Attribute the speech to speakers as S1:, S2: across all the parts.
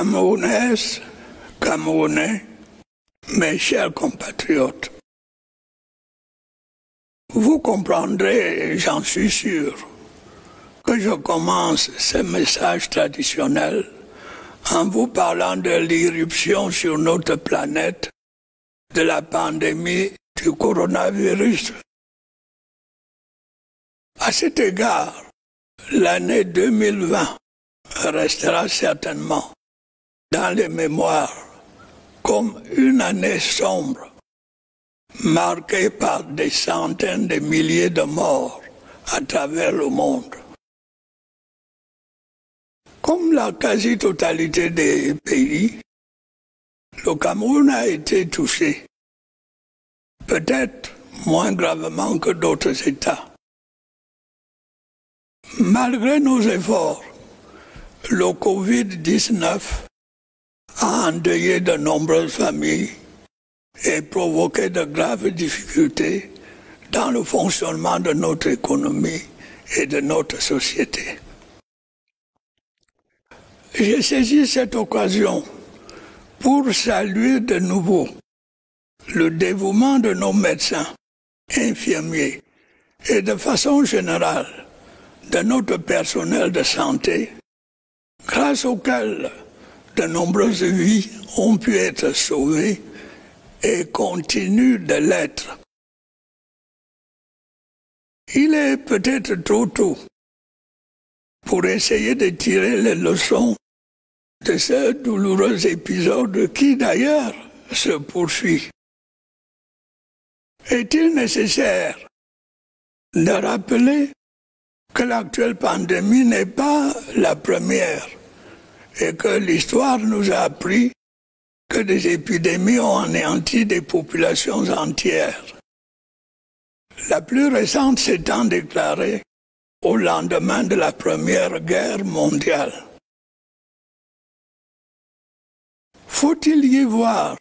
S1: Camerounaises, Camerounais, mes chers compatriotes, vous comprendrez, j'en suis sûr, que je commence ce message traditionnel en vous parlant de l'irruption sur notre planète de la pandémie du coronavirus. À cet égard, l'année 2020 restera certainement dans les mémoires comme une année sombre, marquée par des centaines de milliers de morts à travers le monde. Comme la quasi-totalité des pays, le Cameroun a été touché, peut-être moins gravement que d'autres États. Malgré nos efforts, le Covid-19 a endeuillé de nombreuses familles et provoqué de graves difficultés dans le fonctionnement de notre économie et de notre société. J'ai saisi cette occasion pour saluer de nouveau le dévouement de nos médecins, infirmiers et de façon générale de notre personnel de santé, grâce auquel de nombreuses vies ont pu être sauvées et continuent de l'être. Il est peut-être trop tôt pour essayer de tirer les leçons de ce douloureux épisode qui d'ailleurs se poursuit. Est-il nécessaire de rappeler que l'actuelle pandémie n'est pas la première et que l'histoire nous a appris que des épidémies ont anéanti des populations entières. La plus récente s'étant déclarée au lendemain de la Première Guerre mondiale. Faut-il y voir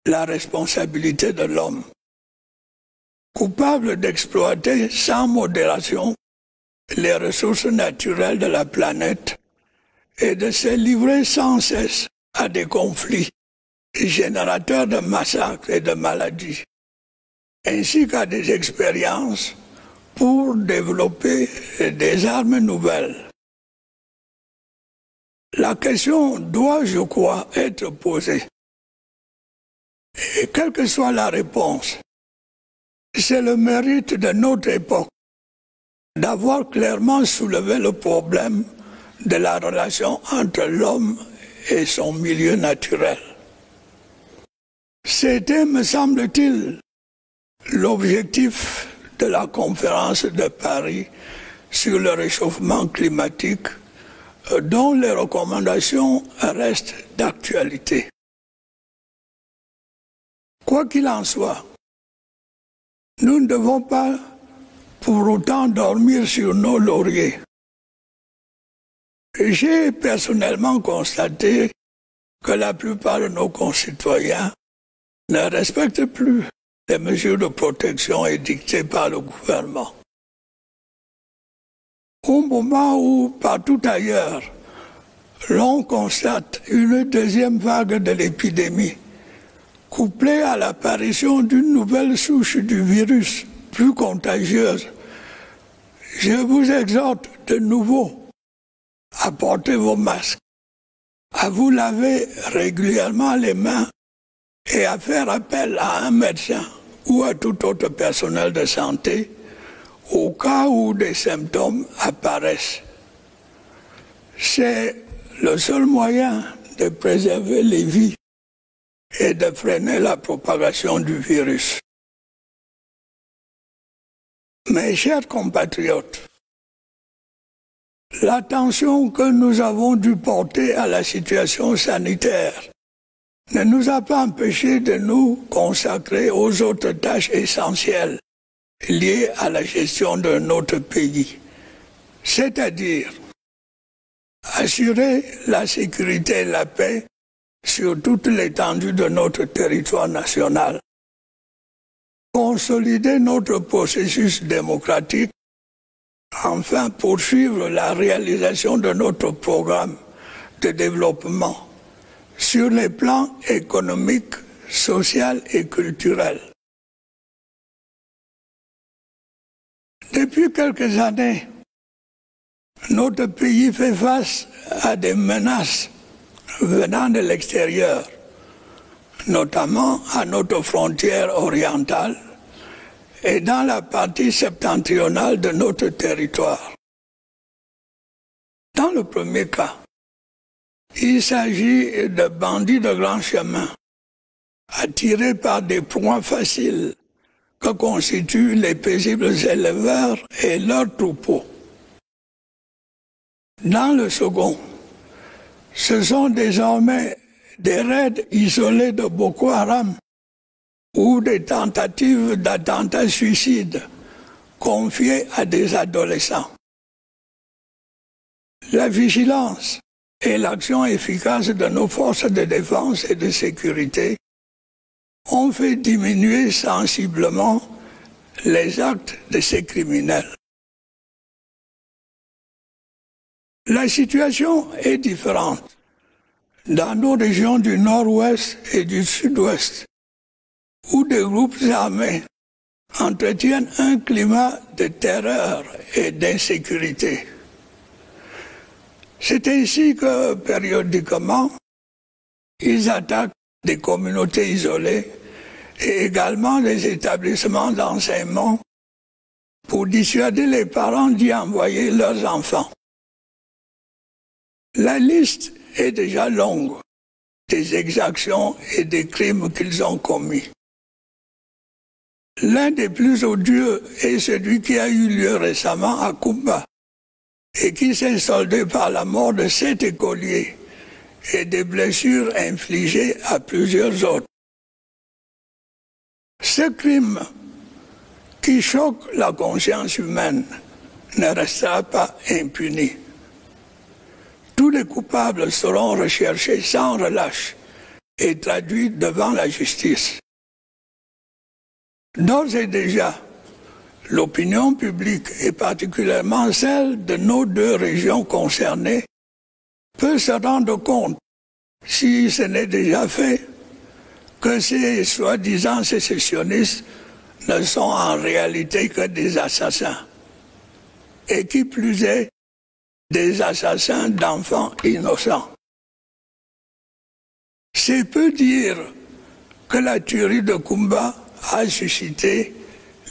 S1: la responsabilité de l'homme, coupable d'exploiter sans modération les ressources naturelles de la planète et de se livrer sans cesse à des conflits générateurs de massacres et de maladies, ainsi qu'à des expériences pour développer des armes nouvelles. La question doit, je crois, être posée. Et quelle que soit la réponse, c'est le mérite de notre époque d'avoir clairement soulevé le problème de la relation entre l'homme et son milieu naturel. C'était, me semble-t-il, l'objectif de la conférence de Paris sur le réchauffement climatique, dont les recommandations restent d'actualité. Quoi qu'il en soit, nous ne devons pas pour autant dormir sur nos lauriers. J'ai personnellement constaté que la plupart de nos concitoyens ne respectent plus les mesures de protection édictées par le gouvernement. Au moment où, partout ailleurs, l'on constate une deuxième vague de l'épidémie, couplée à l'apparition d'une nouvelle souche du virus plus contagieuse, je vous exhorte de nouveau à porter vos masques, à vous laver régulièrement les mains et à faire appel à un médecin ou à tout autre personnel de santé au cas où des symptômes apparaissent. C'est le seul moyen de préserver les vies et de freiner la propagation du virus. Mes chers compatriotes, l'attention que nous avons dû porter à la situation sanitaire ne nous a pas empêchés de nous consacrer aux autres tâches essentielles liées à la gestion de notre pays, c'est-à-dire assurer la sécurité et la paix sur toute l'étendue de notre territoire national, consolider notre processus démocratique, enfin poursuivre la réalisation de notre programme de développement sur les plans économiques, social et culturel. Depuis quelques années, notre pays fait face à des menaces venant de l'extérieur, notamment à notre frontière orientale et dans la partie septentrionale de notre territoire. Dans le premier cas, il s'agit de bandits de grand chemin, attirés par des proies faciles que constituent les paisibles éleveurs et leurs troupeaux. Dans le second, ce sont désormais des raids isolés de Boko Haram ou des tentatives d'attentats suicides confiées à des adolescents. La vigilance et l'action efficace de nos forces de défense et de sécurité ont fait diminuer sensiblement les actes de ces criminels. La situation est différente dans nos régions du nord-ouest et du sud-ouest, où des groupes armés entretiennent un climat de terreur et d'insécurité. C'est ainsi que, périodiquement, ils attaquent des communautés isolées et également des établissements d'enseignement pour dissuader les parents d'y envoyer leurs enfants. La liste est déjà longue des exactions et des crimes qu'ils ont commis. L'un des plus odieux est celui qui a eu lieu récemment à Kumba et qui s'est soldé par la mort de 7 écoliers et des blessures infligées à plusieurs autres. Ce crime qui choque la conscience humaine ne restera pas impuni. Tous les coupables seront recherchés sans relâche et traduits devant la justice. D'ores et déjà, l'opinion publique, et particulièrement celle de nos 2 régions concernées, peut se rendre compte, si ce n'est déjà fait, que ces soi-disant sécessionnistes ne sont en réalité que des assassins, et qui plus est, des assassins d'enfants innocents. C'est peu dire que la tuerie de Kumba a suscité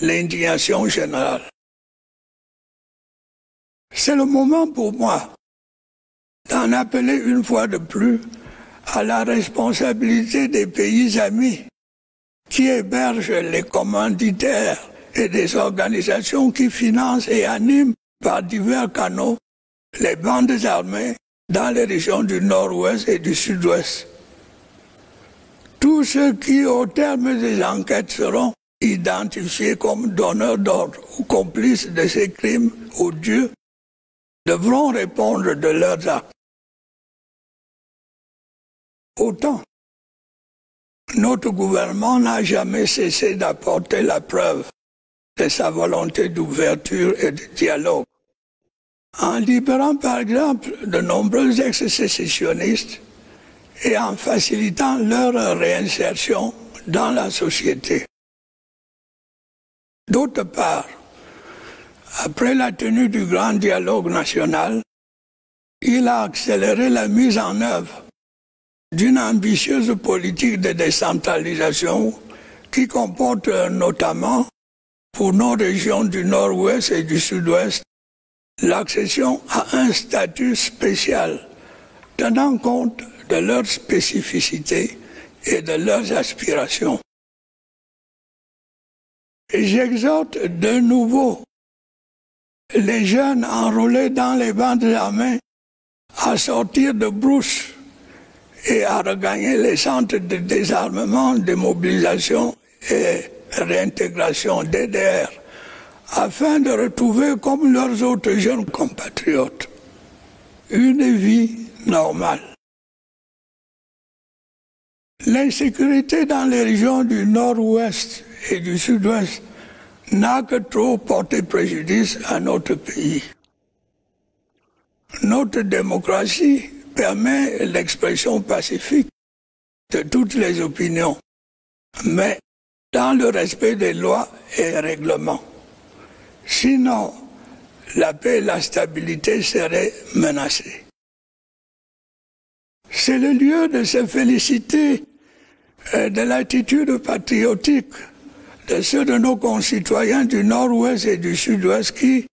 S1: l'indignation générale. C'est le moment pour moi d'en appeler une fois de plus à la responsabilité des pays amis qui hébergent les commanditaires et des organisations qui financent et animent par divers canaux les bandes armées dans les régions du nord-ouest et du sud-ouest. Tous ceux qui, au terme des enquêtes, seront identifiés comme donneurs d'ordre ou complices de ces crimes odieux devront répondre de leurs actes. Autant, notre gouvernement n'a jamais cessé d'apporter la preuve de sa volonté d'ouverture et de dialogue, en libérant par exemple de nombreux ex-sécessionnistes et en facilitant leur réinsertion dans la société. D'autre part, après la tenue du grand dialogue national, il a accéléré la mise en œuvre d'une ambitieuse politique de décentralisation qui comporte notamment, pour nos régions du nord-ouest et du sud-ouest, l'accession à un statut spécial tenant compte de leurs spécificités et de leurs aspirations. J'exhorte de nouveau les jeunes enrôlés dans les bandes armées à sortir de brousse et à regagner les centres de désarmement, de mobilisation et réintégration DDR, afin de retrouver, comme leurs autres jeunes compatriotes, une vie normale. L'insécurité dans les régions du nord-ouest et du sud-ouest n'a que trop porté préjudice à notre pays. Notre démocratie permet l'expression pacifique de toutes les opinions, mais dans le respect des lois et règlements. Sinon, la paix et la stabilité seraient menacées. C'est le lieu de se féliciter de l'attitude patriotique de ceux de nos concitoyens du Nord-Ouest et du Sud-Ouest qui,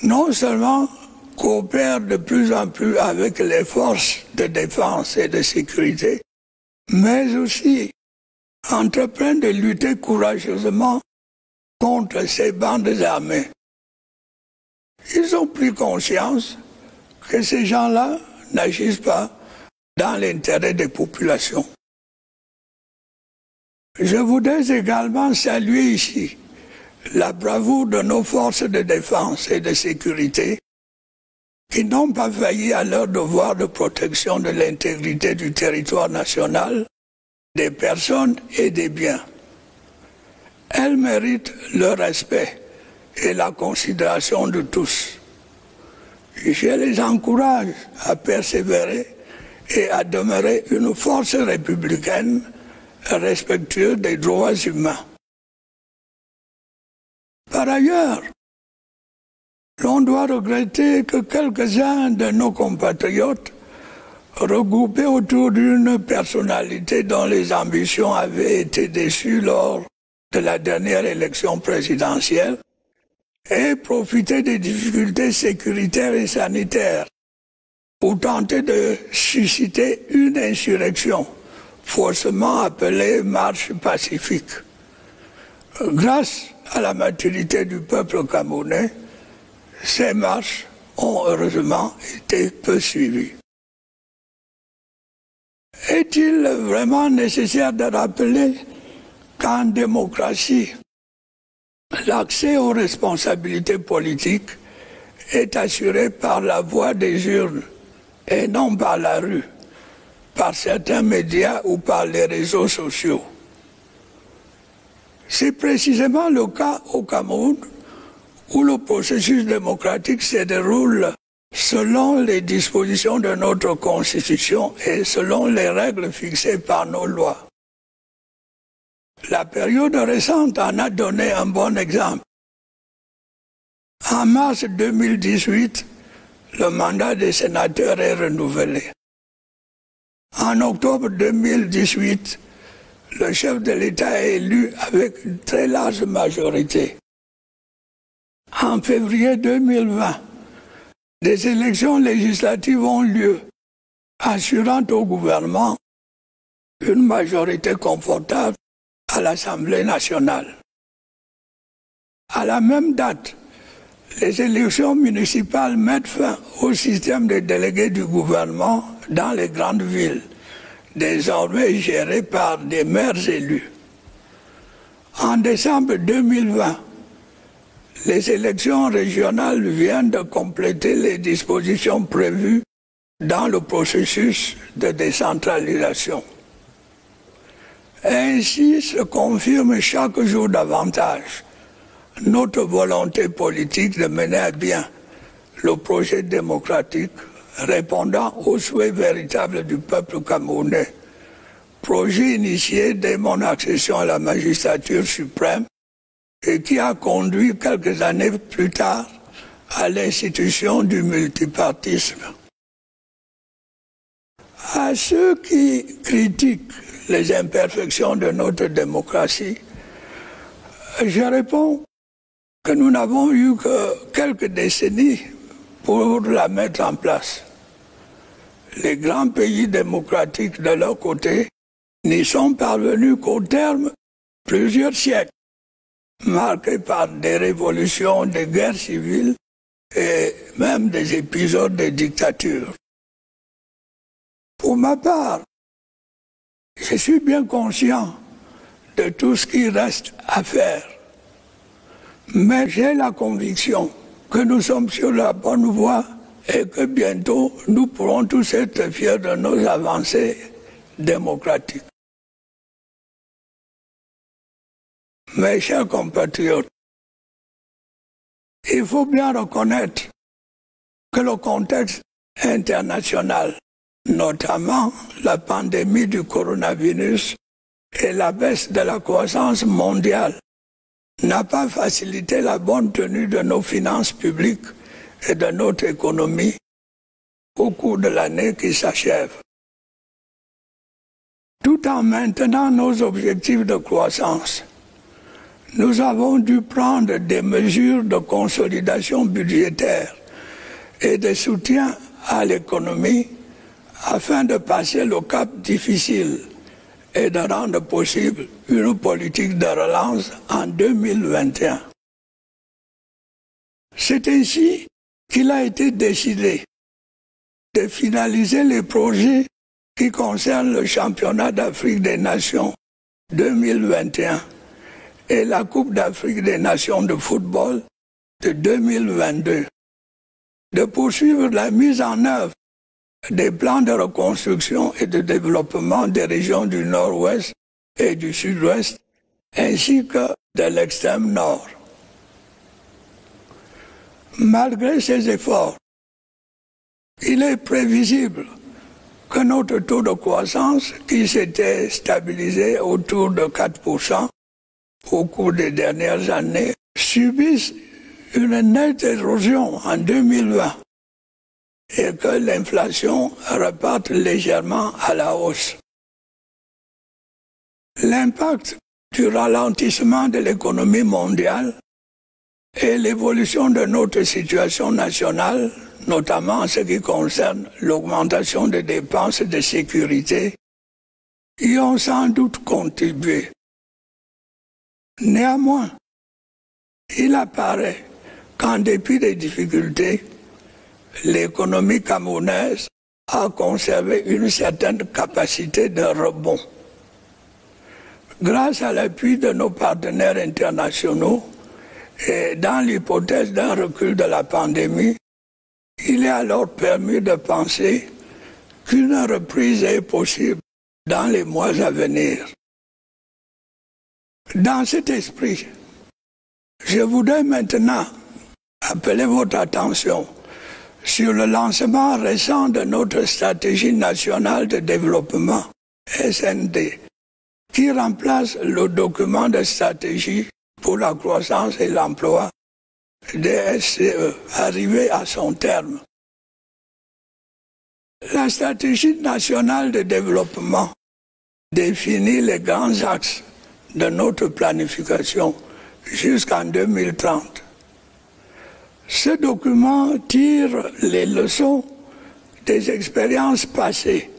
S1: non seulement coopèrent de plus en plus avec les forces de défense et de sécurité, mais aussi entreprennent de lutter courageusement contre ces bandes armées. Ils ont pris conscience que ces gens-là n'agissent pas dans l'intérêt des populations. Je voudrais également saluer ici la bravoure de nos forces de défense et de sécurité qui n'ont pas failli à leur devoir de protection de l'intégrité du territoire national, des personnes et des biens. Elles méritent le respect et la considération de tous. Je les encourage à persévérer et à demeurer une force républicaine respectueuse des droits humains. Par ailleurs, l'on doit regretter que quelques-uns de nos compatriotes, regroupés autour d'une personnalité dont les ambitions avaient été déçues lors de la dernière élection présidentielle, aient profité des difficultés sécuritaires et sanitaires pour tenter de susciter une insurrection, faussement appelée marche pacifique. Grâce à la maturité du peuple camerounais, ces marches ont heureusement été peu suivies. Est-il vraiment nécessaire de rappeler qu'en démocratie, l'accès aux responsabilités politiques est assuré par la voie des urnes et non par la rue, par certains médias ou par les réseaux sociaux? C'est précisément le cas au Cameroun, où le processus démocratique se déroule selon les dispositions de notre Constitution et selon les règles fixées par nos lois. La période récente en a donné un bon exemple. En mars 2018, le mandat des sénateurs est renouvelé. En octobre 2018, le chef de l'État est élu avec une très large majorité. En février 2020, des élections législatives ont lieu, assurant au gouvernement une majorité confortable à l'Assemblée nationale. À la même date, les élections municipales mettent fin au système de délégués du gouvernement dans les grandes villes, désormais gérées par des maires élus. En décembre 2020, les élections régionales viennent de compléter les dispositions prévues dans le processus de décentralisation. Ainsi se confirme chaque jour davantage notre volonté politique de mener à bien le projet démocratique répondant aux souhaits véritables du peuple camerounais, projet initié dès mon accession à la magistrature suprême et qui a conduit quelques années plus tard à l'institution du multipartisme. À ceux qui critiquent les imperfections de notre démocratie, je réponds que nous n'avons eu que quelques décennies pour la mettre en place. Les grands pays démocratiques de leur côté n'y sont parvenus qu'au terme plusieurs siècles, marqués par des révolutions, des guerres civiles et même des épisodes de dictature. Pour ma part, je suis bien conscient de tout ce qui reste à faire, mais j'ai la conviction que nous sommes sur la bonne voie et que bientôt nous pourrons tous être fiers de nos avancées démocratiques. Mes chers compatriotes, il faut bien reconnaître que le contexte international notamment la pandémie du coronavirus et la baisse de la croissance mondiale, n'a pas facilité la bonne tenue de nos finances publiques et de notre économie au cours de l'année qui s'achève. Tout en maintenant nos objectifs de croissance, nous avons dû prendre des mesures de consolidation budgétaire et de soutien à l'économie afin de passer le cap difficile et de rendre possible une politique de relance en 2021. C'est ainsi qu'il a été décidé de finaliser les projets qui concernent le championnat d'Afrique des Nations 2021 et la Coupe d'Afrique des Nations de football de 2022, de poursuivre la mise en œuvre des plans de reconstruction et de développement des régions du Nord-Ouest et du Sud-Ouest, ainsi que de l'extrême Nord. Malgré ces efforts, il est prévisible que notre taux de croissance, qui s'était stabilisé autour de 4% au cours des dernières années, subisse une nette érosion en 2020 et que l'inflation reparte légèrement à la hausse. L'impact du ralentissement de l'économie mondiale et l'évolution de notre situation nationale, notamment en ce qui concerne l'augmentation des dépenses de sécurité, y ont sans doute contribué. Néanmoins, il apparaît qu'en dépit des difficultés, l'économie camerounaise a conservé une certaine capacité de rebond. Grâce à l'appui de nos partenaires internationaux et dans l'hypothèse d'un recul de la pandémie, il est alors permis de penser qu'une reprise est possible dans les mois à venir. Dans cet esprit, je voudrais maintenant appeler votre attention sur le lancement récent de notre stratégie nationale de développement, SND, qui remplace le document de stratégie pour la croissance et l'emploi, DSCE, arrivé à son terme. La stratégie nationale de développement définit les grands axes de notre planification jusqu'en 2030. Ce document tire les leçons des expériences passées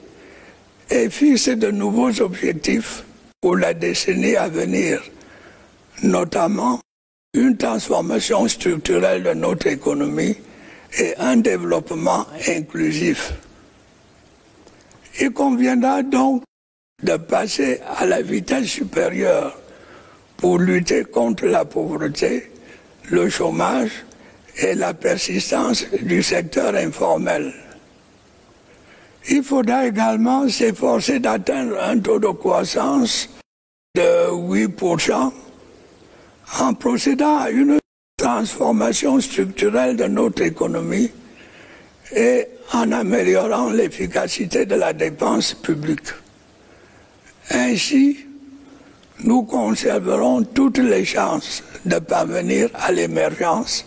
S1: et fixe de nouveaux objectifs pour la décennie à venir, notamment une transformation structurelle de notre économie et un développement inclusif. Il conviendra donc de passer à la vitesse supérieure pour lutter contre la pauvreté, le chômage et la persistance du secteur informel. Il faudra également s'efforcer d'atteindre un taux de croissance de 8% en procédant à une transformation structurelle de notre économie et en améliorant l'efficacité de la dépense publique. Ainsi, nous conserverons toutes les chances de parvenir à l'émergence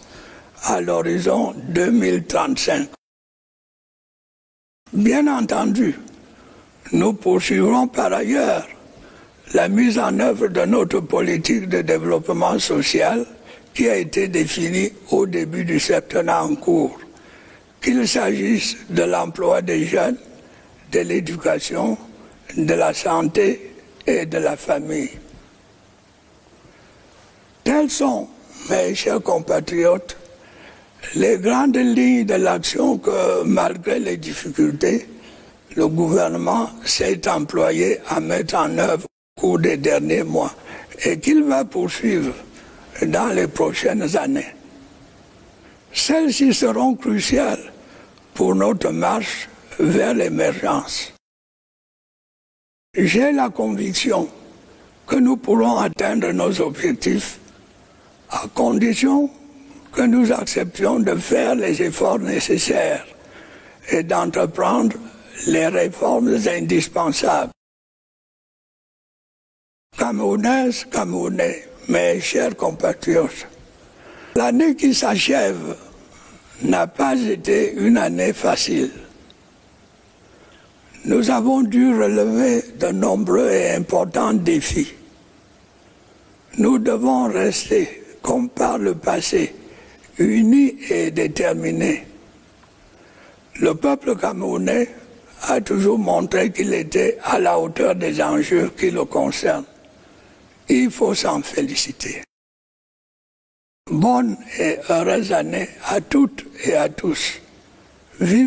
S1: à l'horizon 2035. Bien entendu, nous poursuivrons par ailleurs la mise en œuvre de notre politique de développement social qui a été définie au début du septennat en cours, qu'il s'agisse de l'emploi des jeunes, de l'éducation, de la santé et de la famille. Telles sont, mes chers compatriotes, les grandes lignes de l'action que, malgré les difficultés, le gouvernement s'est employé à mettre en œuvre au cours des derniers mois et qu'il va poursuivre dans les prochaines années. Celles-ci seront cruciales pour notre marche vers l'émergence. J'ai la conviction que nous pourrons atteindre nos objectifs à condition que nous acceptions de faire les efforts nécessaires et d'entreprendre les réformes indispensables. Camerounaises, Camerounais, mes chers compatriotes, l'année qui s'achève n'a pas été une année facile. Nous avons dû relever de nombreux et importants défis. Nous devons rester, comme par le passé, unis et déterminés. Le peuple camerounais a toujours montré qu'il était à la hauteur des enjeux qui le concernent. Il faut s'en féliciter. Bonne et heureuse année à toutes et à tous. Vive